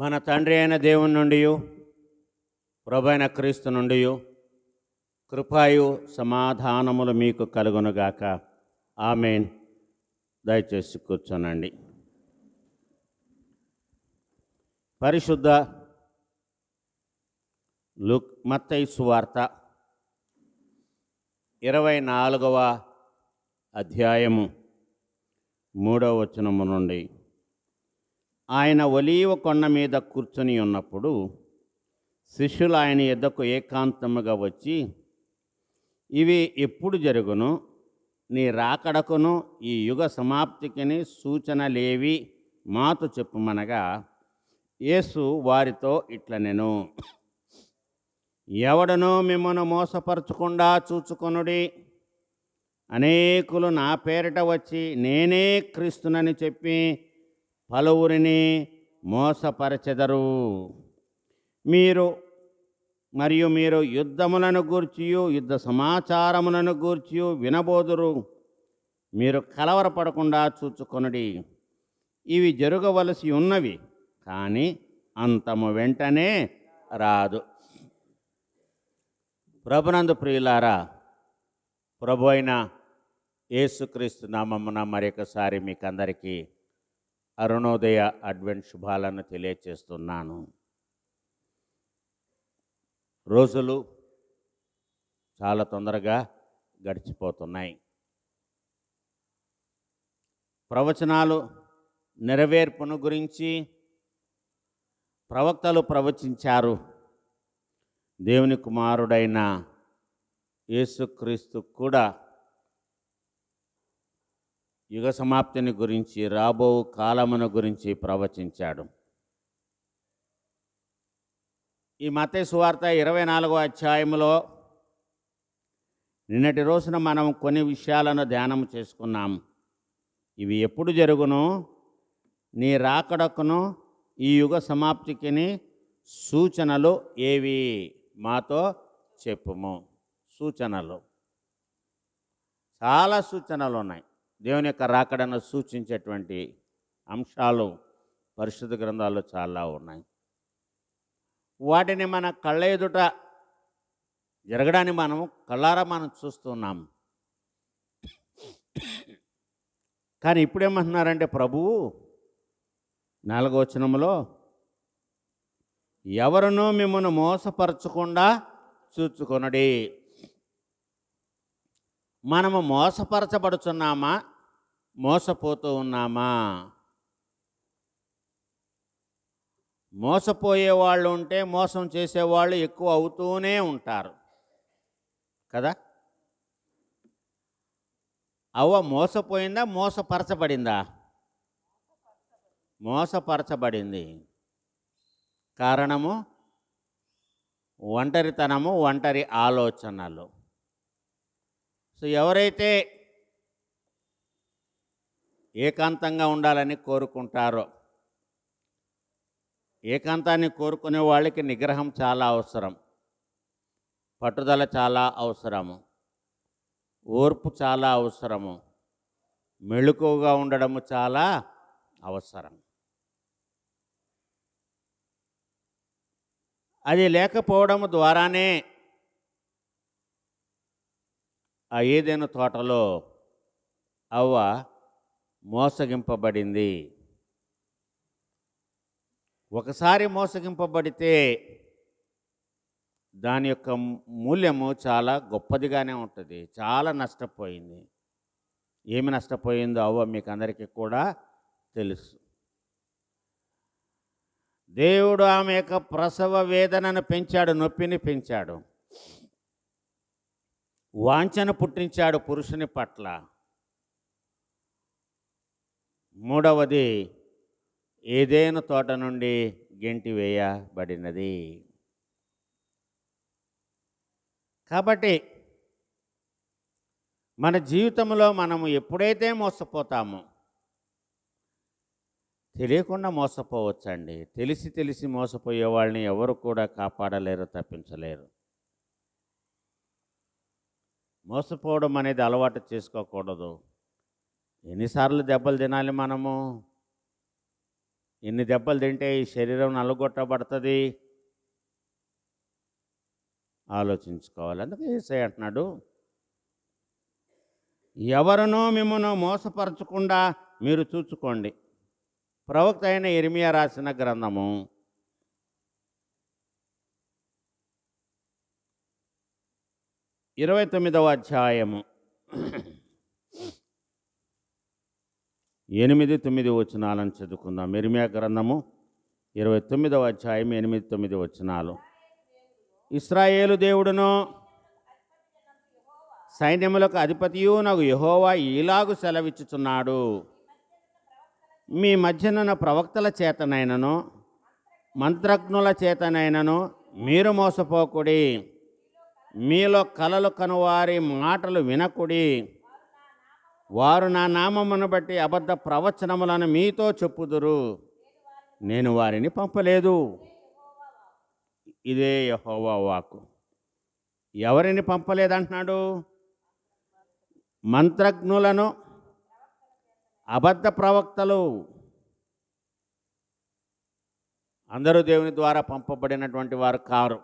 మన తండ్రి అయిన దేవుని నుండి ప్రభైన క్రీస్తు నుండి కృపాయు సమాధానములు మీకు కలుగునుగాక. ఆమేన్. దయచేసి కూర్చోనండి. పరిశుద్ధ మత్తయి సువార్త 24వ అధ్యాయము 3వ వచనము నుండి, ఆయన ఒలీవ కొండ మీద కూర్చొని ఉన్నప్పుడు శిష్యులు ఆయన యొద్దకు ఏకాంతముగా వచ్చి, ఇవి ఎప్పుడు జరుగును? నీ రాకడకును ఈ యుగ సమాప్తికిని సూచనలేవి మాతో చెప్పుమనగా, యేసు వారితో ఇట్లనెను, ఎవడనో మిమ్మను మోసపరచకుండా చూచుకొనుడి. అనేకులు నా పేరిట వచ్చి నేనే క్రీస్తునని చెప్పి పలువురిని మోసపరచెదరు. మీరు యుద్ధములను గూర్చియు యుద్ధ సమాచారములను గూర్చియు వినబోదురు. మీరు కలవరపడకుండా చూచుకొనుడి. ఇవి జరగవలసి ఉన్నవి, కానీ అంతము వెంటనే రాదు. ప్రభునందు ప్రియులారా, ప్రభు అయిన యేసుక్రీస్తు నామమున మరొకసారి మీకు అందరికీ అరుణోదయ అడ్వెంట్ శుభాలను తెలియచేస్తున్నాను. రోజులు చాలా తొందరగా గడిచిపోతున్నాయి. ప్రవచనాలు నెరవేర్పును గురించి ప్రవక్తలు ప్రవచించారు. దేవుని కుమారుడైన యేసుక్రీస్తు కూడా యుగ సమాప్తిని గురించి, రాబో కాలమును గురించి ప్రవచించాడు. ఈ మత్తయి సువార్త 24వ అధ్యాయంలో నిన్నటి రోజున మనం కొన్ని విషయాలను ధ్యానం చేసుకున్నాం. ఇవి ఎప్పుడు జరుగును? నీ రాకడకును ఈ యుగ సమాప్తికిని సూచనలు ఏవి మాతో చెప్పుము. సూచనలు, చాలా సూచనలు ఉన్నాయి. దేవుని యొక్క రాకడను సూచించేటువంటి అంశాలు పరిశుద్ధ గ్రంథాల్లో చాలా ఉన్నాయి. వాటిని మన కళ్ళ ఎదుట జరగడాన్ని కళ్ళారా మనం చూస్తున్నాం. కానీ ఇప్పుడేమంటున్నారంటే ప్రభువు 4వ వచనంలో, ఎవరునూ మిమ్మల్ని మోసపరచకుండా చూచుకొనుడి. మనము మోసపరచబడుచున్నామా, మోసపోతూ ఉన్నామా? మోసపోయే వాళ్ళు ఉంటే మోసం చేసేవాళ్ళు ఎక్కువ అవుతూనే ఉంటారు కదా. అవ్వ మోసపోయిందా, మోసపరచబడిందా? మోసపరచబడింది. కారణము ఒంటరితనము, ఒంటరి ఆలోచనలు. సో ఎవరైతే ఏకాంతంగా ఉండాలని కోరుకుంటారో, ఏకాంతాన్ని కోరుకునే వాళ్ళకి నిగ్రహం చాలా అవసరం, పట్టుదల చాలా అవసరము, ఓర్పు చాలా అవసరము, మెళుకువగా ఉండడము చాలా అవసరం. అది లేకపోవడం ద్వారానే ఆ ఏదెను తోటలో అవ్వ మోసగింపబడింది. ఒకసారి మోసగింపబడితే దాని యొక్క మూల్యము చాలా గొప్పదిగానే ఉంటుంది. చాలా నష్టపోయింది. ఏమి నష్టపోయిందో అవ్వ మీకు అందరికీ కూడా తెలుసు. దేవుడు ఆమె యొక్క ప్రసవ వేదనను పెంచాడు, నొప్పిని పెంచాడు, వాంఛను పుట్టించాడు పురుషుని పట్ల. మూడవది, ఏదెను తోట నుండి గెంటి వేయబడినది. కాబట్టి మన జీవితంలో మనము ఎప్పుడైతే మోసపోతామో, తెలియకుండా మోసపోవచ్చండి. తెలిసి మోసపోయే వాళ్ళని ఎవరు కూడా కాపాడలేరు, తప్పించలేరు. మోసపోవడం అనేది అలవాటు చేసుకోకూడదు. ఎన్నిసార్లు దెబ్బలు తినాలి మనము? ఎన్ని దెబ్బలు తింటే ఈ శరీరం నలుగొట్టబడుతుంది? ఆలోచించుకోవాలి. అందుకే యేసయ్య అంటున్నాడు, ఎవరునూ మిమ్మును మోసపరచకుండా మీరు చూచుకోండి. ప్రవక్త అయిన ఇర్మియా రాసిన గ్రంథము 29వ అధ్యాయము 8, 9 వచనాలను చదువుకుందాం. ఇర్మియా గ్రంథము 29వ అధ్యాయం 8, 9 వచనాలు. ఇశ్రాయేలు దేవుడును సైన్యములకు అధిపతియు నాకు యెహోవా ఈలాగు సెలవిచ్చుచున్నాడు, మీ మధ్యనున్న ప్రవక్తల చేతనైనను మంత్రజ్ఞుల చేతనైనను మీరు మోసపోకుడి. మీలో కలలు కనువారి మాటలు వినకుడి. వారు నా నామమును బట్టి అబద్ధ ప్రవచనములను మీతో చెప్పుదురు, నేను వారిని పంపలేదు. ఇదే యెహోవా వాక్కు. ఎవరిని పంపలేదంటున్నాడు? మంత్రజ్ఞులను, అబద్ధ ప్రవక్తలు. అందరూ దేవుని ద్వారా పంపబడినటువంటి వారు కారు.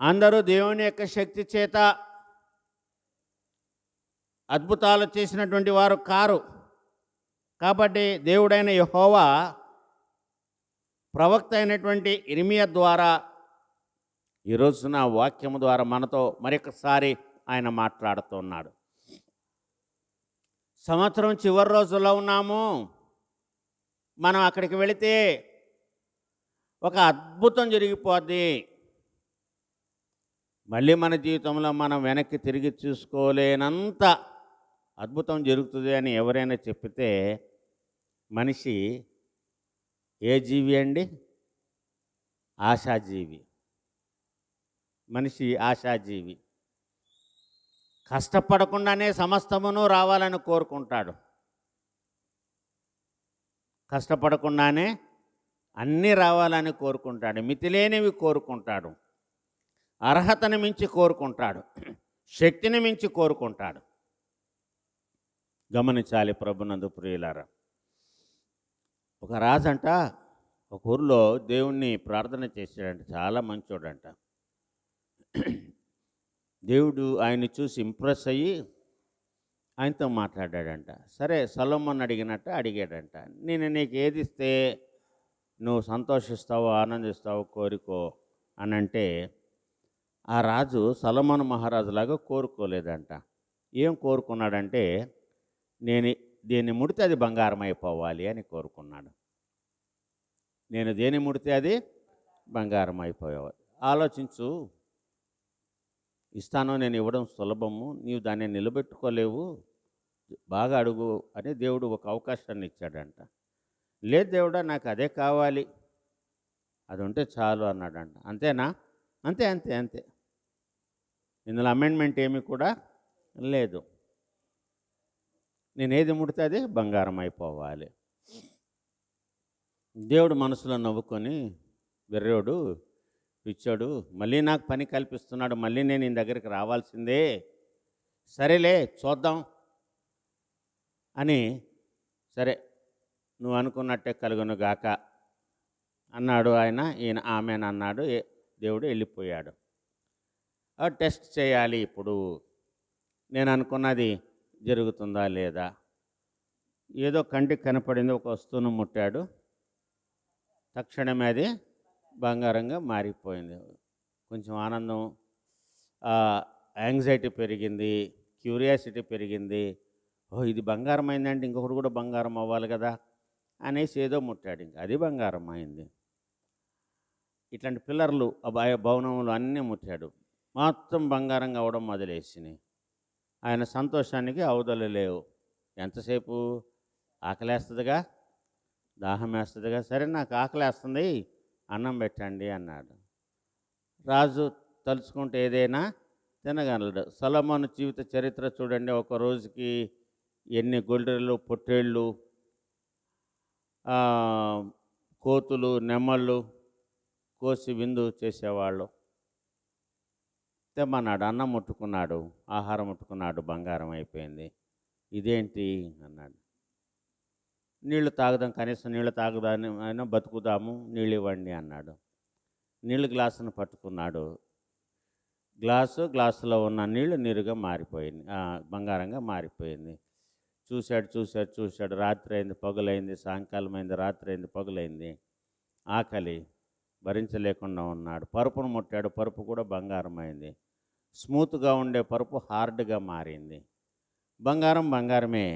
అందరూ దేవుని యొక్క శక్తి చేత అద్భుతాలు చేసినటువంటి వారు కారు. కాబట్టి దేవుడైన యెహోవా ప్రవక్త అయినటువంటి ఇర్మియా ద్వారా ఈ రోజున వాక్యము ద్వారా మనతో మరొకసారి ఆయన మాట్లాడుతున్నాడు. సంవత్సరం చివరి రోజుల్లో ఉన్నాము. మనం అక్కడికి వెళితే ఒక అద్భుతం జరిగిపోద్ది. మళ్ళీ మన జీవితంలో మనం వెనక్కి తిరిగి చూసుకోలేనంత అద్భుతం జరుగుతుంది అని ఎవరైనా చెప్పితే మనిషి ఏ జీవి అండి? ఆశాజీవి. మనిషి ఆశాజీవి. కష్టపడకుండానే సమస్తమును రావాలని కోరుకుంటాడు. కష్టపడకుండానే అన్నీ రావాలని కోరుకుంటాడు. మితిలేనివి కోరుకుంటాడు. అర్హతను మించి కోరుకుంటాడు. శక్తిని మించి కోరుకుంటాడు. గమనించాలి ప్రభునందు ప్రియులారా. ఒక రాజంట ఒక ఊరిలో దేవుణ్ణి ప్రార్థన చేశాడంట. చాలా మంచోడంట. దేవుడు ఆయన్ని చూసి ఇంప్రెస్ అయ్యి ఆయనతో మాట్లాడాడంట. సరే, సొలొమోన్ అడిగాడంట, నేను నీకు ఏది ఇస్తే నువ్వు సంతోషిస్తావో ఆనందిస్తావో కోరుకో అని అంటే, ఆ రాజు సొలొమోను మహారాజులాగా కోరుకోలేదంట. ఏం కోరుకున్నాడంటే, నేను దేన్ని ముడితే అది బంగారం అయిపోవాలి అని కోరుకున్నాడు. నేను దేన్ని ముడితే అది బంగారం అయిపోవాలి. ఆలోచించు, ఇస్తాను, నేను ఇవ్వడం సులభము, నీవు దాన్ని నిలబెట్టుకోలేవు, బాగా అడుగు అని దేవుడు ఒక అవకాశాన్ని ఇచ్చాడంట. లేదు దేవుడా, నాకు అదే కావాలి, అది ఉంటే చాలు అన్నాడంట. అంతేనా? అంతే అంతే అంతే. ఇందులో అమెండ్మెంట్ ఏమీ కూడా లేదు. నేనేది ముడితే అది బంగారం అయిపోవాలి. దేవుడు మనసులో నవ్వుకొని, వెర్రోడు, పిచ్చాడు, మళ్ళీ నాకు పని కల్పిస్తున్నాడు, మళ్ళీ నేను ఈయన దగ్గరికి రావాల్సిందే, సరేలే చూద్దాం అని, సరే నువ్వు అనుకున్నట్టే కలుగును గాక అన్నాడు ఆయన. ఈయన ఆమెను అన్నాడు. దేవుడు వెళ్ళిపోయాడు. టెస్ట్ చేయాలి ఇప్పుడు, నేను అనుకున్నది జరుగుతుందా లేదా. ఏదో కంటికి కనపడింది, ఒక వస్తువును ముట్టాడు, తక్షణమే అది బంగారంగా మారిపోయింది. కొంచెం ఆనందం, యాంగ్జైటీ పెరిగింది, క్యూరియాసిటీ పెరిగింది. ఓ, ఇది బంగారం అయిందంటే ఇంకొకటి కూడా బంగారం అవ్వాలి కదా అనేసి ఏదో ముట్టాడు, ఇంకా అది బంగారం అయింది. ఇట్లాంటి పిల్లర్లు భవనములు అన్నీ ముట్టాడు, మొత్తం బంగారంగా అవ్వడం మొదలేసినాయి. ఆయన సంతోషానికి అవధులు లేవు. ఎంతసేపు? ఆకలేస్తుందిగా, దాహం వేస్తుందిగా, సరే నాకు ఆకలేస్తుంది, అన్నం పెట్టండి అన్నాడు. రాజు తలుచుకుంటే ఏదైనా తినగలడు. సొలొమోను జీవిత చరిత్ర చూడండి. ఒక రోజుకి ఎన్ని గొడ్రెలు, పొట్టేళ్ళు, కోతులు, నెమళ్ళు కోసి విందు చేసేవాళ్ళు. తెమ్మన్నాడు, అన్నం ముట్టుకున్నాడు, ఆహారం ముట్టుకున్నాడు, బంగారం అయిపోయింది. ఇదేంటి అన్నాడు. నీళ్లు తాగుదాం, కనీసం నీళ్లు తాగుదాని అయినా బతుకుదాము, నీళ్ళు ఇవ్వండి అన్నాడు. నీళ్ళు గ్లాసును పట్టుకున్నాడు. గ్లాసులో ఉన్న నీళ్లు నీరుగా మారిపోయింది, బంగారంగా మారిపోయింది. చూశాడు. రాత్రి అయింది, పగులైంది, సాయంకాలం అయింది, రాత్రి అయింది, పగులైంది. ఆకలి భరించలేకుండా ఉన్నాడు. పరుపును ముట్టాడు, పరుపు కూడా బంగారం అయింది. స్మూత్గా ఉండే పరుపు హార్డ్గా మారింది. బంగారమే,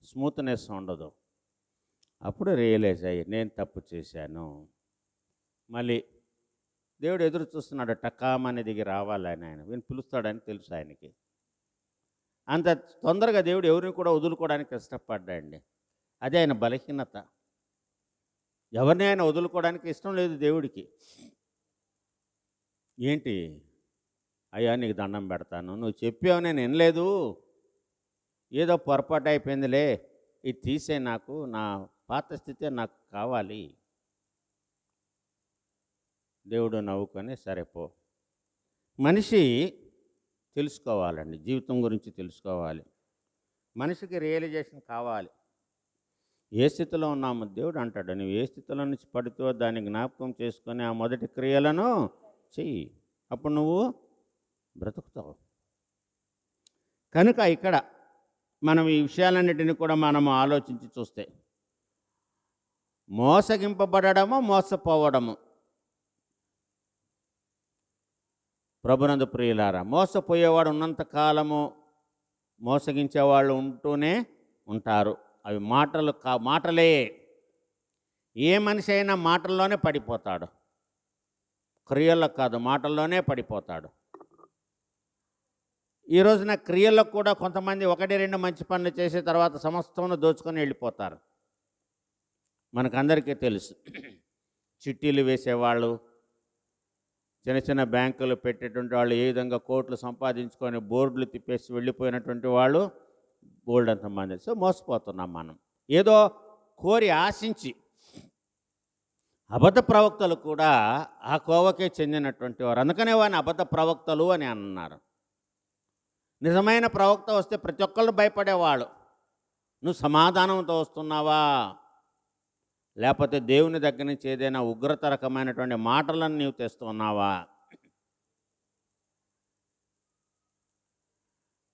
స్మూత్నెస్ ఉండదు. అప్పుడు రియలైజ్ అయ్యి నేను తప్పు చేశాను. మళ్ళీ దేవుడు ఎదురు చూస్తున్నాడు, టకామని దిగి రావాలని. వీళ్ళు పిలుస్తాడని తెలుసు ఆయనకి. అంత తొందరగా దేవుడు ఎవరిని కూడా వదులుకోవడానికి ఇష్టపడ్డాడండి. అదే ఆయన బలహీనత. ఎవరిని ఆయన వదులుకోవడానికి ఇష్టం లేదు దేవుడికి. ఏంటి అయ్యా, నీకు దండం పెడతాను, నువ్వు చెప్పావు, నేను వినలేదు, ఏదో పొరపాటు అయిపోయిందిలే, ఇది తీసే, నాకు నా పాత స్థితే నాకు కావాలి. దేవుడు నవ్వుకొని సరేపో. మనిషి తెలుసుకోవాలండి, జీవితం గురించి తెలుసుకోవాలి. మనిషికి రియలైజేషన్ కావాలి. ఏ స్థితిలో ఉన్నాము? దేవుడు అంటాడు, నువ్వు ఏ స్థితిలో నుంచి పడుతావో దాన్ని జ్ఞాపకం చేసుకొని ఆ మొదటి క్రియలను చెయ్యి, అప్పుడు నువ్వు బ్రతుకుతావు. కనుక ఇక్కడ మనం ఈ విషయాలన్నిటిని కూడా మనము ఆలోచించి చూస్తే, మోసగింపబడము, మోసపోవడము. ప్రభునందు ప్రియులారా, మోసపోయేవాడు ఉన్నంత కాలము మోసగించేవాళ్ళు ఉంటూనే ఉంటారు. అవి మాటలే. ఏ మనిషి అయినా మాటల్లోనే పడిపోతాడు, క్రియల్లో కాదు, మాటల్లోనే పడిపోతాడు. ఈ రోజున క్రియల్లో కూడా కొంతమంది 1-2 మంచి పనులు చేసే తర్వాత సమస్తమును దోచుకొని వెళ్ళిపోతారు. మనకందరికీ తెలుసు. చిట్టీలు వేసేవాళ్ళు, చిన్న బ్యాంకులు పెట్టేటువంటి వాళ్ళు, ఏ విధంగా కోట్లు సంపాదించుకొని బోర్డులు తిప్పేసి వెళ్ళిపోయినటువంటి వాళ్ళు బోల్డ్ మంది. సో మోసపోతున్నాం మనం, ఏదో కోరి ఆశించి. అబద్ధ ప్రవక్తలు కూడా ఆ కోవకే చెందినటువంటి వారు, అందుకనే వారిని అబద్ధ ప్రవక్తలు అని అన్నారు. నిజమైన ప్రవక్త వస్తే ప్రతి ఒక్కళ్ళు భయపడేవాళ్ళు. నువ్వు సమాధానంతో వస్తున్నావా, లేకపోతే దేవుని దగ్గర నుంచి ఏదైనా ఉగ్రత రకమైనటువంటి మాటలను నీవు తెస్తున్నావా?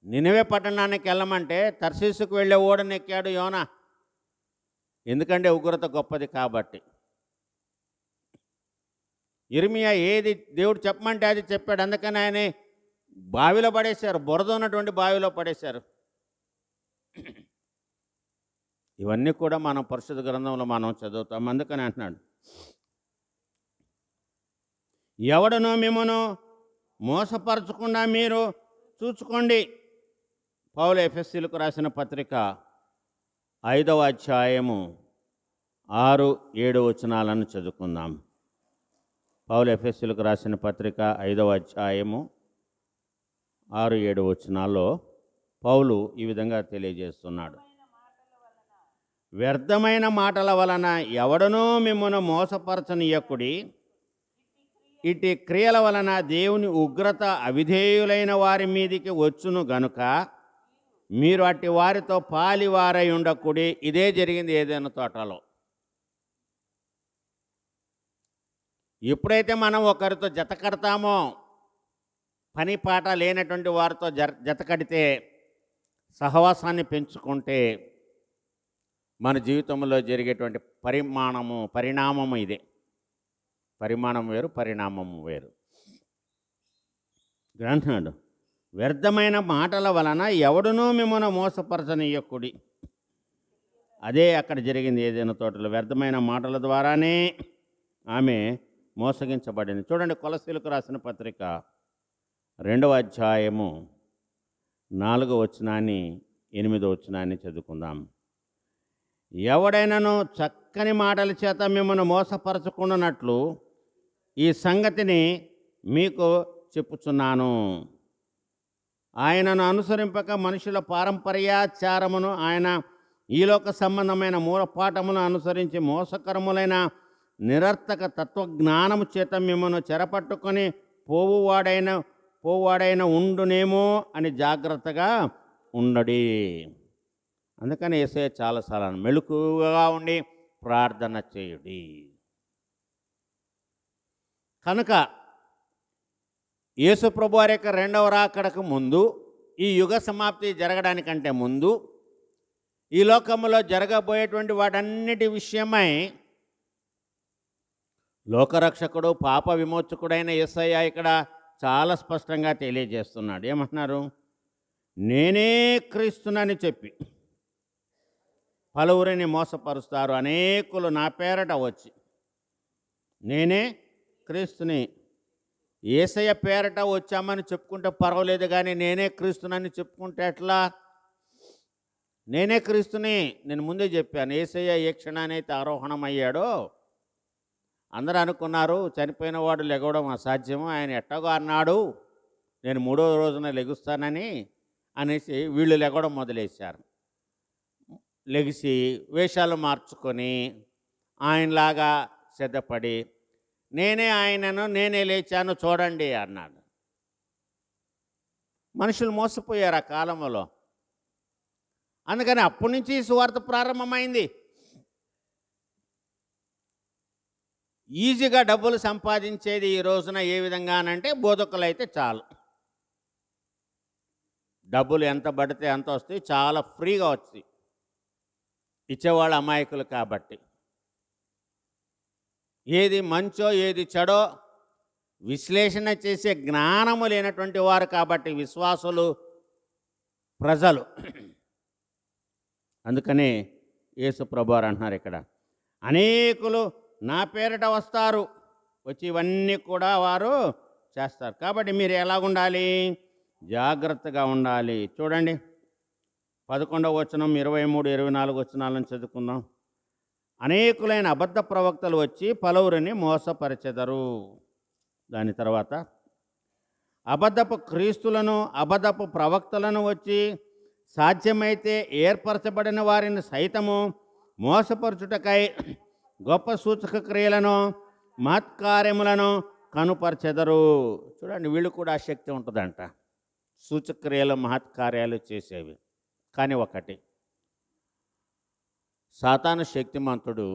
నినవే పట్టణానికి వెళ్ళమంటే తర్షీసుకు వెళ్ళే ఓడనెక్కాడు యోనా, ఎందుకంటే ఉగ్రత గొప్పది కాబట్టి. ఇర్మియా ఏది దేవుడు చెప్పమంటే అది చెప్పాడు, అందుకని ఆయన బావిలో పడేశారు, బురద ఉన్నటువంటి బావిలో పడేశారు. ఇవన్నీ కూడా మనం పరిశుద్ధ గ్రంథంలో మనం చదువుతాం. అందుకని అంటున్నాడు, ఎవడనో మిమ్మను మోసపరచకుండా మీరు చూసుకోండి. పౌలు ఎఫెసీయులకు రాసిన పత్రిక 5వ అధ్యాయము 6-7 వచనాలను చదువుకుందాం. పౌలు ఎఫెసీయులకు రాసిన పత్రిక 5వ అధ్యాయము 6-7 వచనాల్లో పౌలు ఈ విధంగా తెలియజేస్తున్నాడు. వ్యర్థమైన మాటల వలన ఎవడనూ మిమ్మల్ని మోసపరచనీయకుడి. ఇటు క్రియల వలన దేవుని ఉగ్రత అవిధేయులైన వారి మీదికి వచ్చును గనుక మీరు అట్టి వారితో పాలివారై ఉండకుడి. ఇదే జరిగింది ఏదైనా తోటలో. ఎప్పుడైతే మనం ఒకరితో జత కడతామో, పని పాట లేనటువంటి వారితో జత కడితే, సహవాసాన్ని పెంచుకుంటే మన జీవితంలో జరిగేటువంటి పరిణామము ఇదే. పరిమాణం వేరు, పరిణామము వేరు. అంటున్నాడు, వ్యర్థమైన మాటల వలన ఎవడునూ మిమ్మల్ని మోసపరచనీయకుడి. అదే అక్కడ జరిగింది ఏదైనా తోటలో. వ్యర్థమైన మాటల ద్వారానే ఆమె మోసగించబడింది. చూడండి, కొలసీలకు రాసిన పత్రిక 2వ అధ్యాయము 4వ వచనాన్ని 8వ వచనాన్ని చదువుకుందాం. ఎవడైనాను చక్కని మాటల చేత మిమ్మల్ని మోసపరచుకున్నట్లు ఈ సంగతిని మీకు చెప్పుచున్నాను. ఆయనను అనుసరింపక మనుషుల పారంపర్యాచారమును, ఆయన ఈలోక సంబంధమైన మూలపాఠమును అనుసరించి మోసకరములైన నిరర్థక తత్వజ్ఞానము చేత మిమ్మల్ని చెరపట్టుకొని పోవువాడైన ఉండునేమో అని జాగ్రత్తగా ఉండడి. అందుకని యేసయ్య చాలాసార్లు మెలకువగా ఉండి ప్రార్థన చేయుడి. కనుక యేసు ప్రభు వారి యొక్క రెండవ రాకడకు ముందు, ఈ యుగ సమాప్తి జరగడానికంటే ముందు, ఈ లోకంలో జరగబోయేటువంటి వాటన్నిటి విషయమై లోకరక్షకుడు పాప విమోచకుడైన యేసయ్య ఇక్కడ చాలా స్పష్టంగా తెలియజేస్తున్నాడు. ఏమంటున్నారు? నేనే క్రీస్తునని చెప్పి పలువురిని మోసపరుస్తారు. అనేకులు నా పేరట వచ్చి నేనే క్రీస్తుని, యేసయ్య పేరట వచ్చామని చెప్పుకుంటే పర్వాలేదు, కానీ నేనే క్రీస్తునని చెప్పుకుంటే ఎట్లా? నేనే క్రీస్తుని నేను ముందే చెప్పాను. యేసయ్య ఏ క్షణానైతే ఆరోహణమయ్యాడో అందరూ అనుకున్నారు చనిపోయిన వాడు లెగవడం అసాధ్యము, ఆయన ఎట్టగో అన్నాడు నేను 3వ రోజున లెగుస్తానని అనేసి వీళ్ళు లెగవడం మొదలేశారు. లెగిసి వేషాలు మార్చుకొని ఆయనలాగా సిద్ధపడి నేనే ఆయనను, నేనే లేచాను చూడండి అన్నాడు. మనుషులు మోసపోయారు ఆ కాలంలో. అందుకని అప్పటి నుంచి సువార్త ప్రారంభమైంది. ఈజీగా డబ్బులు సంపాదించేది ఈ రోజున ఏ విధంగా అనంటే బోధకులైతే చాలు, డబ్బులు ఎంత పడితే అంత వస్తాయి, చాలా ఫ్రీగా వస్తాయి. ఇచ్చేవాళ్ళు అమాయకులు కాబట్టి, ఏది మంచో ఏది చెడో విశ్లేషణ చేసే జ్ఞానము లేనటువంటి వారు కాబట్టి విశ్వాసులు, ప్రజలు. అందుకనే యేసు ప్రభువారు అంటున్నారు ఇక్కడ, అనేకులు నా పేరిట వస్తారు, వచ్చి ఇవన్నీ కూడా వారు చేస్తారు. కాబట్టి మీరు ఎలాగుండాలి? జాగ్రత్తగా ఉండాలి. చూడండి 11వ వచనం, 23, 24 వచనాలను చదువుకుందాం. అనేకులైన అబద్ధ ప్రవక్తలు వచ్చి పలువురిని మోసపరిచెదరు. దాని తర్వాత అబద్ధపు క్రీస్తులను, అబద్ధపు ప్రవక్తలను వచ్చి సాధ్యమైతే ఏర్పరచబడిన వారిని సైతము మోసపరచుటకై గొప్ప సూచక క్రియలను, మహత్కార్యములను కనుపరచెదరు. చూడండి, వీళ్ళు కూడా ఆ శక్తి ఉంటుందంట, సూచక్రియలు మహత్కార్యాలు చేసేవి. కానీ ఒకటి, సాతాను శక్తిమంతుడు,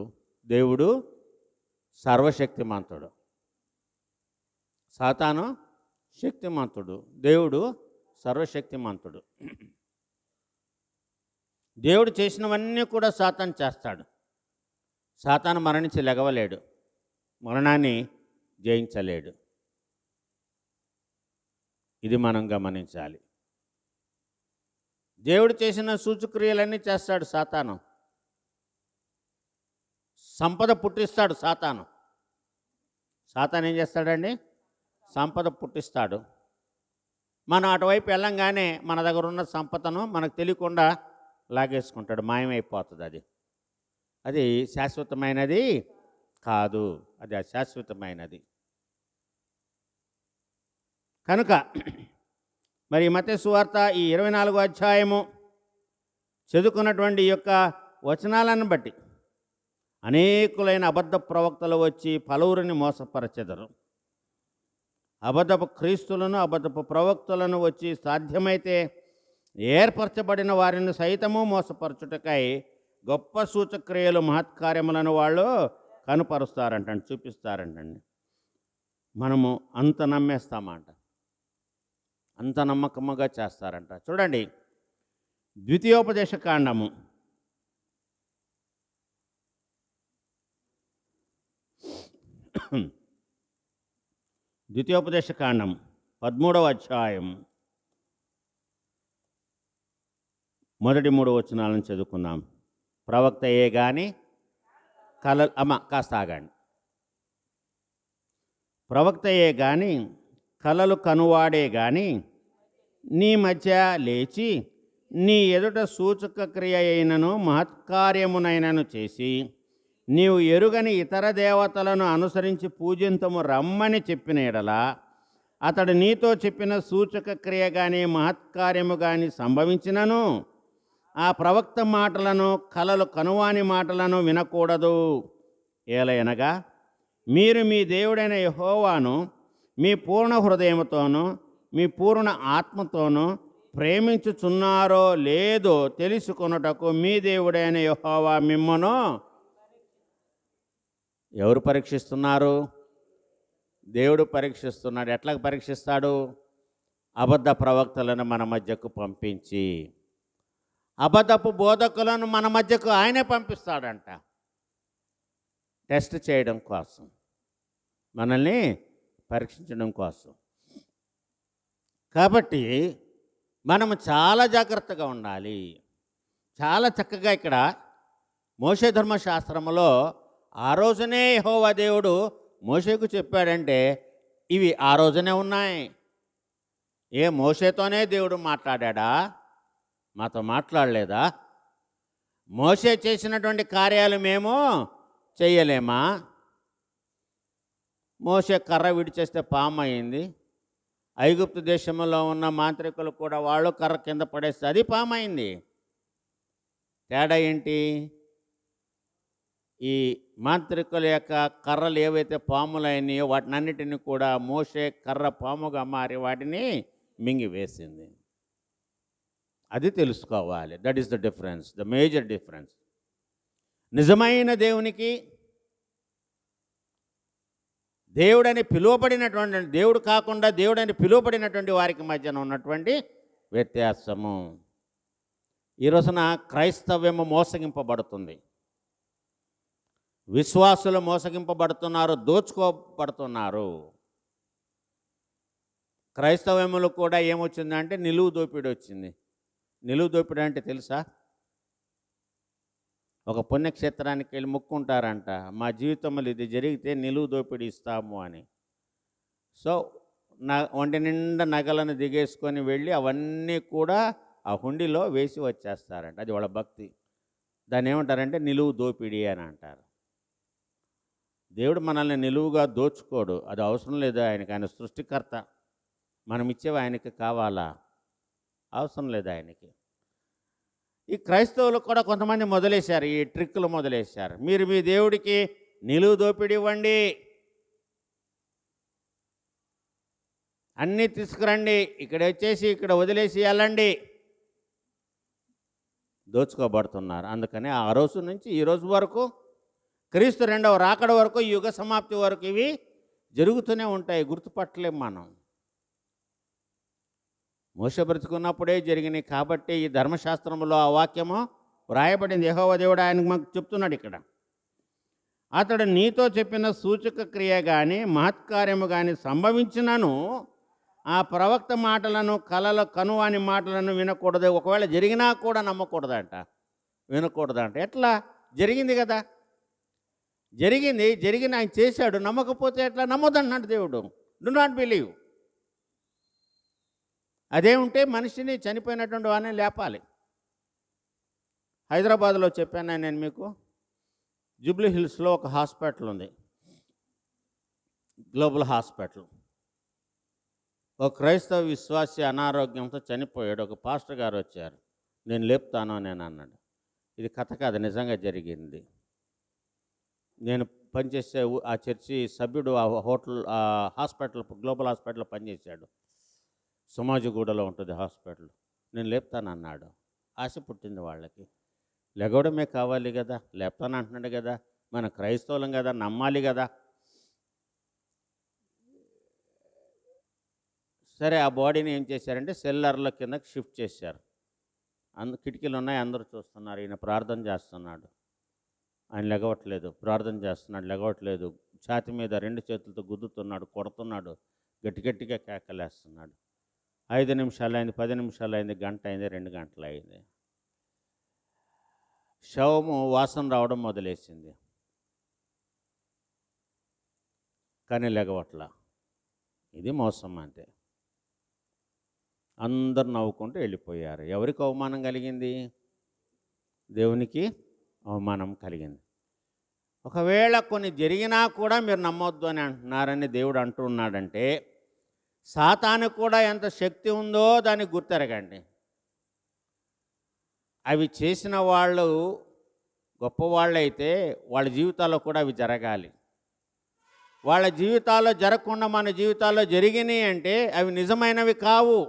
దేవుడు సర్వశక్తిమంతుడు. సాతాను శక్తిమంతుడు, దేవుడు సర్వశక్తిమంతుడు. దేవుడు చేసినవన్నీ కూడా సాతాను చేస్తాడు. సాతాను మరణించి లెగవలేడు, మరణాన్ని జయించలేడు. ఇది మనం గమనించాలి. దేవుడు చేసిన సూచక్రియలన్నీ చేస్తాడు సాతాను. సంపద పుట్టిస్తాడు సాతాను. సాతాను ఏం చేస్తాడండి? సంపద పుట్టిస్తాడు. మనం అటువైపు వెళ్ళంగానే మన దగ్గర ఉన్న సంపదను మనకు తెలియకుండా లాగేసుకుంటాడు, మాయమైపోతుంది. అది శాశ్వతమైనది కాదు, అది అశాశ్వతమైనది. కనుక మరి మత్తయి సువార్త ఈ 24వ అధ్యాయము చదువుకున్నటువంటి ఈ యొక్క వచనాలను బట్టి అనేకులైన అబద్ధ ప్రవక్తలు వచ్చి పలువురిని మోసపరచెదరు. అబద్ధపు క్రీస్తులను, అబద్ధపు ప్రవక్తలను వచ్చి సాధ్యమైతే ఏర్పరచబడిన వారిని సైతము మోసపరచుటకై గొప్ప సూచక్రియలు, మహత్కార్యములను వాళ్ళు కనుపరుస్తారంటండి, చూపిస్తారంటండి. మనము అంత నమ్మేస్తామంట, అంత నమ్మకముగా చేస్తారంట. చూడండి, ద్వితీయోపదేశ కాండము 13వ అధ్యాయం మొదటి 3 వచనాలను చదువుకుందాం. ప్రవక్తయే కానీ కాస్త ఆగండి. ప్రవక్తయే కానీ కలలు కనువాడే కానీ నీ మధ్య లేచి నీ ఎదుట సూచక క్రియ అయినను మహత్కార్యమునైనను చేసి నీవు ఎరుగని ఇతర దేవతలను అనుసరించి పూజింతము రమ్మని చెప్పిన ఎడల అతడు నీతో చెప్పిన సూచక క్రియ కానీ మహత్కార్యము కానీ సంభవించినను ఆ ప్రవక్త మాటలను, కలలు కనువాని మాటలను వినకూడదు. ఏలయనగా మీరు మీ దేవుడైన యెహోవాను మీ పూర్ణ హృదయముతోనూ మీ పూర్ణ ఆత్మతోనూ ప్రేమించుచున్నారో లేదో తెలుసుకొనుటకు మీ దేవుడైన యెహోవా మిమ్మును ఎవరు పరీక్షిస్తున్నారు? దేవుడు పరీక్షిస్తున్నాడు. ఎట్లా పరీక్షిస్తాడు? అబద్ధ ప్రవక్తలను మన మధ్యకు పంపించి, అబద్ధపు బోధకులను మన మధ్యకు ఆయనే పంపిస్తాడంట. టెస్ట్ చేయడం కోసం, మనల్ని పరీక్షించడం కోసం. కాబట్టి మనము చాలా జాగ్రత్తగా ఉండాలి. చాలా చక్కగా ఇక్కడ మోషే ధర్మశాస్త్రములో ఆ రోజునే యెహోవా దేవుడు మోషేకు చెప్పాడంటే ఇవి ఆ రోజునే ఉన్నాయి. మోషేతోనే దేవుడు మాట్లాడా? మాతో మాట్లాడలేదా? మోషే చేసినటువంటి కార్యాలు మేము చెయ్యలేమా? మోషే కర్ర విడిచేస్తే పాము అయింది. ఐగుప్తు దేశంలో ఉన్న మాంత్రికులు కూడా వాళ్ళు కర్ర కింద పడేస్తే అది పాము అయింది. తేడా ఏంటి? ఈ మాంత్రికుల యొక్క కర్రలు ఏవైతే పాములైనాయో వాటినన్నిటిని కూడా మోషే కర్ర పాముగా మారి వాటిని మింగివేసింది. అది తెలుసుకోవాలి. That is the difference, the major difference. నిజమైన దేవునికి, దేవుడని పిలువబడినటువంటి, దేవుడు కాకుండా దేవుడని పిలువబడినటువంటి వారికి మధ్యన ఉన్నటువంటి వ్యత్యాసము. ఈ రోజున క్రైస్తవ్యము మోసగింపబడుతుంది. విశ్వాసులు మోసగింపబడుతున్నారు, దోచుకోబడుతున్నారు. క్రైస్తవ్యములు కూడా ఏమొచ్చిందంటే నిలువు దోపిడీ వచ్చింది. నిలువు దోపిడీ అంటే తెలుసా? ఒక పుణ్యక్షేత్రానికి వెళ్ళి మొక్కుంటారంట, మా జీవితంలో ఇది జరిగితే నిలువు దోపిడీ ఇస్తాము అని. సో ఒంటి నిండా నగలను దిగేసుకొని వెళ్ళి అవన్నీ కూడా ఆ హుండీలో వేసి వచ్చేస్తారంట. అది వాళ్ళ భక్తి. దాన్ని ఏమంటారంటే నిలువు దోపిడీ అని అంటారు. దేవుడు మనల్ని నిలువుగా దోచుకోడు. అది అవసరం లేదు ఆయనకి. ఆయన సృష్టికర్త. మనం ఇచ్చేవి ఆయనకి కావాలా? అవసరం లేదు ఆయనకి. ఈ క్రైస్తవులు కూడా కొంతమంది మొదలేశారు, ఈ ట్రిక్కులు మొదలేశారు. మీరు మీ దేవుడికి నిలువు దోపిడీ ఇవ్వండి, అన్నీ తీసుకురండి, ఇక్కడ వచ్చేసి ఇక్కడ వదిలేసి వెళ్ళండి. దోచుకోబడుతున్నారు. అందుకని ఆ రోజు నుంచి ఈ రోజు వరకు, క్రీస్తు రెండవ రాకడ వరకు, యుగ సమాప్తి వరకు ఇవి జరుగుతూనే ఉంటాయి. గుర్తుపట్టలేం మనం. మోషే బ్రతుకున్నప్పుడే జరిగినాయి. కాబట్టి ఈ ధర్మశాస్త్రంలో ఆ వాక్యము వ్రాయబడింది. యెహోవా దేవుడు ఆయనకు మాకు చెప్తున్నాడు ఇక్కడ. అతడు నీతో చెప్పిన సూచక క్రియ కానీ మహత్కార్యము కానీ సంభవించినను ఆ ప్రవక్త మాటలను, కలల కనువాని మాటలను వినకూడదు. ఒకవేళ జరిగినా కూడా నమ్మకూడదంట, వినకూడదంట. ఎట్లా? జరిగింది కదా, జరిగిన ఆయన చేశాడు. నమ్మకపోతే ఎట్లా? నమ్మొద్దన్నాడు దేవుడు. Do not believe. అదే ఉంటే మనిషిని, చనిపోయినటువంటి వాడిని లేపాలి. హైదరాబాద్లో చెప్పాను నేను మీకు, జూబ్లీ హిల్స్లో ఒక హాస్పిటల్ ఉంది, గ్లోబల్ హాస్పిటల్. ఒక క్రైస్తవ విశ్వాసి అనారోగ్యంతో చనిపోయాడు. ఒక పాస్టర్ గారు వచ్చారు, నేను లేపుతాను నేను అన్నాడు. ఇది కథ కాదు, నిజంగా జరిగింది. నేను పనిచేసే ఆ చర్చి సభ్యుడు ఆ హోటల్, ఆ హాస్పిటల్, గ్లోబల్ హాస్పిటల్లో పనిచేశాడు. సమాజగూడలో ఉంటుంది హాస్పిటల్. నేను లేపుతానన్నాడు. ఆశ పుట్టింది వాళ్ళకి. లెగవడమే కావాలి కదా, లేపుతాను అంటున్నాడు కదా, మన క్రైస్తవులం కదా, నమ్మాలి కదా. సరే, ఆ బాడీని ఏం చేశారంటే సెల్లర్ల కిందకి షిఫ్ట్ చేశారు. కిటికీలు ఉన్నాయి, అందరూ చూస్తున్నారు. ఈయన ప్రార్థన చేస్తున్నాడు, ఆయన లెగవట్లేదు. ప్రార్థన చేస్తున్నాడు, లెగవట్లేదు. ఛాతి మీద 2 చేతులతో గుద్దుతున్నాడు, కొడుతున్నాడు, గట్టిగా కేకలేస్తున్నాడు. 5 నిమిషాలు అయింది, 10 నిమిషాలు అయింది, గంట అయింది, 2 గంటలు అయింది. శవము వాసన రావడం మొదలేసింది, కానీ లెగవట్లా. ఇది మోసం అంతే. అందరు నవ్వుకుంటూ వెళ్ళిపోయారు. ఎవరికి అవమానం కలిగింది? దేవునికి అవమానం కలిగింది. ఒకవేళ కొన్ని జరిగినా కూడా మీరు నమ్మొద్దు అని అంటున్నారని దేవుడు అంటున్నాడంటే, సాతానుకు కూడా ఎంత శక్తి ఉందో దాన్ని గుర్తెరగండి. అవి చేసిన వాళ్ళు గొప్పవాళ్ళైతే వాళ్ళ జీవితాల్లో కూడా అవి జరగాలి. వాళ్ళ జీవితాల్లో జరగకుండా మన జీవితాల్లో జరిగినాయి అంటే అవి నిజమైనవి కావు.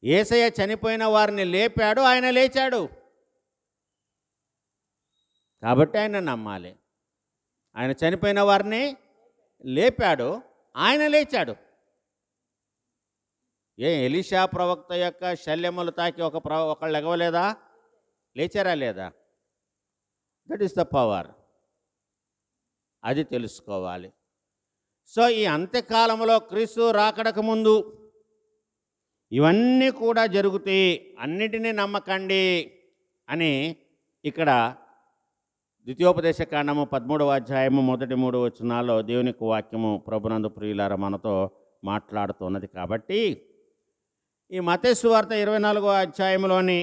యేసయ్య చనిపోయిన వారిని లేపాడు, ఆయన లేచాడు. కాబట్టి ఆయన నమ్మాలి. ఆయన చనిపోయిన వారిని లేపాడు, ఆయన లేచాడు. ఎలీషా ప్రవక్త యొక్క శల్యములు తాకి ఒకళ్ళు ఎగవలేదా? లేచారా లేదా? That is the power. అది తెలుసుకోవాలి. సో ఈ అంత్యకాలంలో క్రీస్తు రాకడకు ముందు ఇవన్నీ కూడా జరుగుతాయి, అన్నిటినీ నమ్మకండి అని ఇక్కడ ద్వితీయోపదేశ కాండము 13వ అధ్యాయము 1-3 వచనాల్లో దేవునికి వాక్యము ప్రభునందు ప్రియులారా మనతో మాట్లాడుతున్నది. కాబట్టి ఈ మత్తయి సువార్త 24వ అధ్యాయంలోని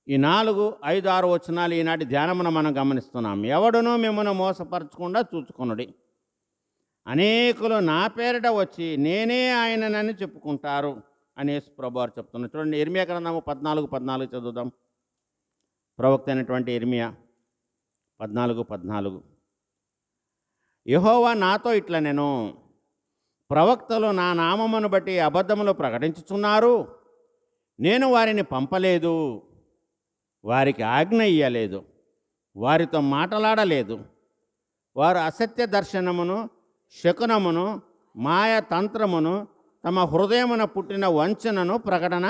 ఈ 4, 5, 6 వచనాలు ఈనాటి ధ్యానమున మనం గమనిస్తున్నాం. ఎవడునూ మిమ్మల్ని మోసపరచకుండా చూచుకొనుడి. అనేకులు నా పేరిట వచ్చి నేనే ఆయననని చెప్పుకుంటారు అనేసి ప్రభువారు చెప్తున్నారు. చూడండి, ఇర్మియా గ్రంథము 14:14 చదువుదాం. ప్రవక్త అయినటువంటి ఇర్మియా 14:14. యెహోవా నాతో ఇట్లా నేను, ప్రవక్తలు నా నామమును బట్టి అబద్ధములు ప్రకటించుచున్నారు. నేను వారిని పంపలేదు, వారికి ఆజ్ఞ ఇయ్యలేదు, వారితో మాట్లాడలేదు. వారు అసత్య దర్శనమును, శకునమును, మాయతంత్రమును, తమ హృదయమున పుట్టిన వంచనను ప్రకటన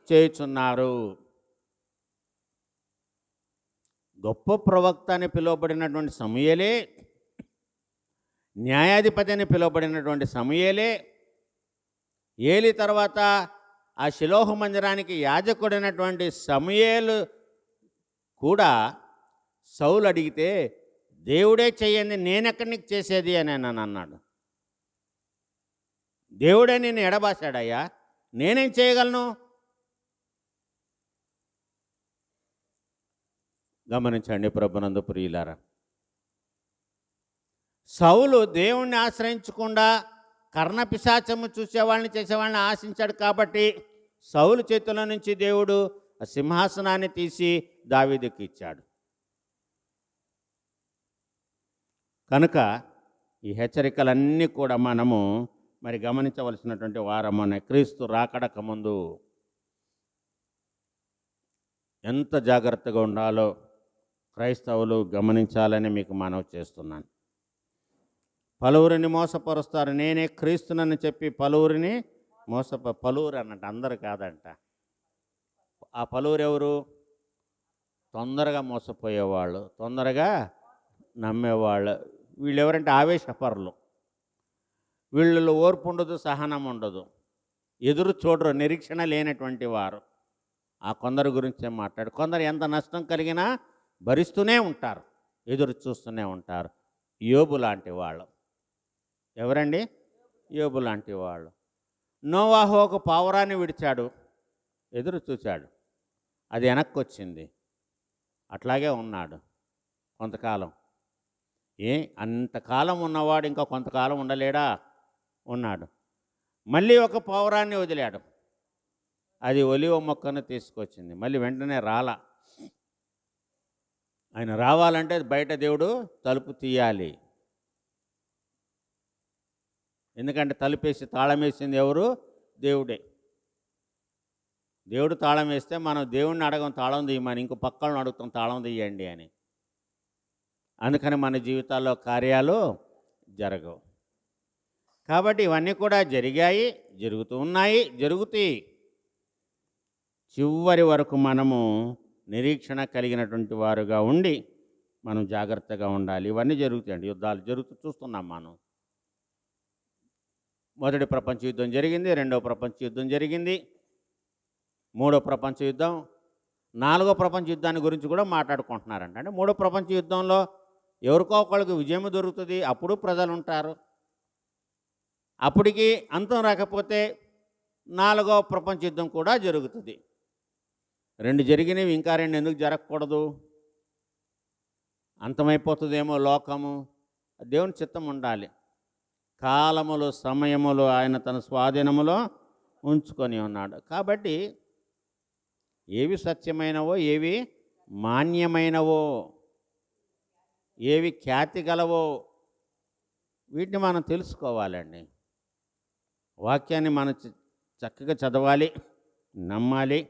చేయుచున్నారు. గొప్ప ప్రవక్త అని పిలువబడినటువంటి సమూయేలే, న్యాయాధిపతి అని పిలువబడినటువంటి సమూయేలే, ఏలి తర్వాత ఆ షిలోహు మందిరానికి యాజకుడైనటువంటి సమూయేలు కూడా సౌలు అడిగితే దేవుడే చెయ్యండి, నేనెక్కడి నీకు చేసేది అని అన్నాడు. దేవుడే నేను ఎడబాశాడయ్యా, నేనేం చేయగలను? గమనించండి ప్రభునందు ప్రియులారా, సౌలు దేవుణ్ణి ఆశ్రయించకుండా కర్ణపిశాచము చూసేవాళ్ళని చేసేవాళ్ళని ఆశించాడు. కాబట్టి సౌలు చేతుల నుంచి దేవుడు ఆ సింహాసనాన్ని తీసి దావీదుకి ఇచ్చాడు. కనుక ఈ హెచ్చరికలన్నీ కూడా మనము మరి గమనించవలసినటువంటి వారమనే క్రీస్తు రాకడక ముందు ఎంత జాగ్రత్తగా ఉండాలో క్రైస్తవులు గమనించాలని మీకు మనవి చేస్తున్నాను. పలువురిని మోసపరుస్తారు. నేనే క్రీస్తునని చెప్పి పలువురిని పలువురు అన్నట్టు, అందరు కాదంట. ఆ పలువురు ఎవరు? తొందరగా మోసపోయేవాళ్ళు, తొందరగా నమ్మేవాళ్ళు. వీళ్ళు ఎవరంటే ఆవేశపరులు. వీళ్ళలో ఓర్పు ఉండదు, సహనం ఉండదు, ఎదురు చూడరు, నిరీక్షణ లేనటువంటి వారు. ఆ కొందరు గురించే మాట్లాడు. కొందరు ఎంత నష్టం కలిగినా భరిస్తూనే ఉంటారు, ఎదురు చూస్తూనే ఉంటారు. యోబు లాంటి వాళ్ళు. ఎవరండి? యోబు లాంటి వాళ్ళు. నోవాహు ఒక పావురాన్ని విడిచాడు, ఎదురు చూశాడు, అది వెనక్కి వచ్చింది, అట్లాగే ఉన్నాడు కొంతకాలం. అంతకాలం ఉన్నవాడు ఇంకా కొంతకాలం ఉండలేడా? ఉన్నాడు. మళ్ళీ ఒక పావురాన్ని వదిలాడు, అది ఒలివ మొక్కను తీసుకొచ్చింది, మళ్ళీ వెంటనే రాలా. ఆయన రావాలంటే బయట దేవుడు తలుపు తీయాలి. ఎందుకంటే తలుపేసి తాళం వేసింది ఎవరు? దేవుడే. దేవుడు తాళం వేస్తే మనం దేవుడిని అడగం తాళం తీయమని, ఇంకో పక్కలను అడుగుతాం తాళం తీయండి అని. అందుకని మన జీవితాల్లో కార్యాలు జరగవు. కాబట్టి ఇవన్నీ కూడా జరిగాయి, జరుగుతూ ఉన్నాయి, జరుగుతాయి. చివరి వరకు మనము నిరీక్షణ కలిగినటువంటి వారుగా ఉండి మనం జాగ్రత్తగా ఉండాలి. ఇవన్నీ జరుగుతాయండి, యుద్ధాలు జరుగుతూ చూస్తున్నాం మనం. మొదటి ప్రపంచ యుద్ధం జరిగింది, రెండవ ప్రపంచ యుద్ధం జరిగింది, మూడో ప్రపంచ యుద్ధం, నాలుగో ప్రపంచ యుద్ధాన్ని గురించి కూడా మాట్లాడుకుంటున్నారంట. అంటే మూడో ప్రపంచ యుద్ధంలో ఎవరికో ఒకళ్ళకి విజయం దొరుకుతుంది, అప్పుడు ప్రజలు ఉంటారు. అప్పటికి అంతం రాకపోతే నాలుగో ప్రపంచ యుద్ధం కూడా జరుగుతుంది. రెండు జరిగినవి, ఇంకా రెండు ఎందుకు జరగకూడదు? అంతమైపోతుందేమో లోకము. దేవుని చిత్తం ఉండాలి. కాలములు సమయములు ఆయన తన స్వాధీనములో ఉంచుకొని ఉన్నాడు. కాబట్టి ఏవి సత్యమైనవో, ఏవి మాన్యమైనవో, ఏవి ఖ్యాతి గలవో వీటిని మనం తెలుసుకోవాలండి. వాక్యాన్ని మనం చక్కగా చదవాలి, నమ్మాలి.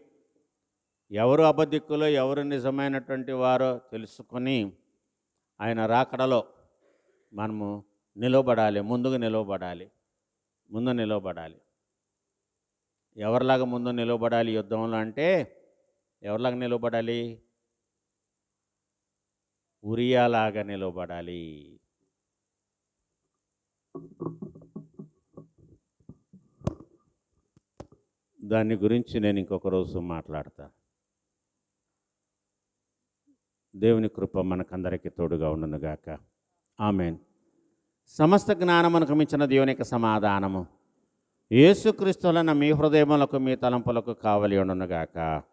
ఎవరు అబద్ధికులో ఎవరు నిజమైనటువంటి వారో తెలుసుకొని ఆయన రాకడలో మనము నిలవబడాలి, ముందు నిలవబడాలి. ఎవరిలాగా ముందు నిలవబడాలి యుద్ధంలో అంటే ఎవరిలాగా నిలవబడాలి? ఉరియాలాగా నిలవబడాలి. దాని గురించి నేను ఇంకొక రోజు మాట్లాడతాను. దేవుని కృప మనకందరికీ తోడుగా ఉండునుగాక. ఆమేన్. సమస్త జ్ఞానమునకు మించిన దేవుని యొక్క సమాధానము యేసుక్రీస్తులైన మీ హృదయములకు మీ తలంపులకు కావలి ఉండునుగాక.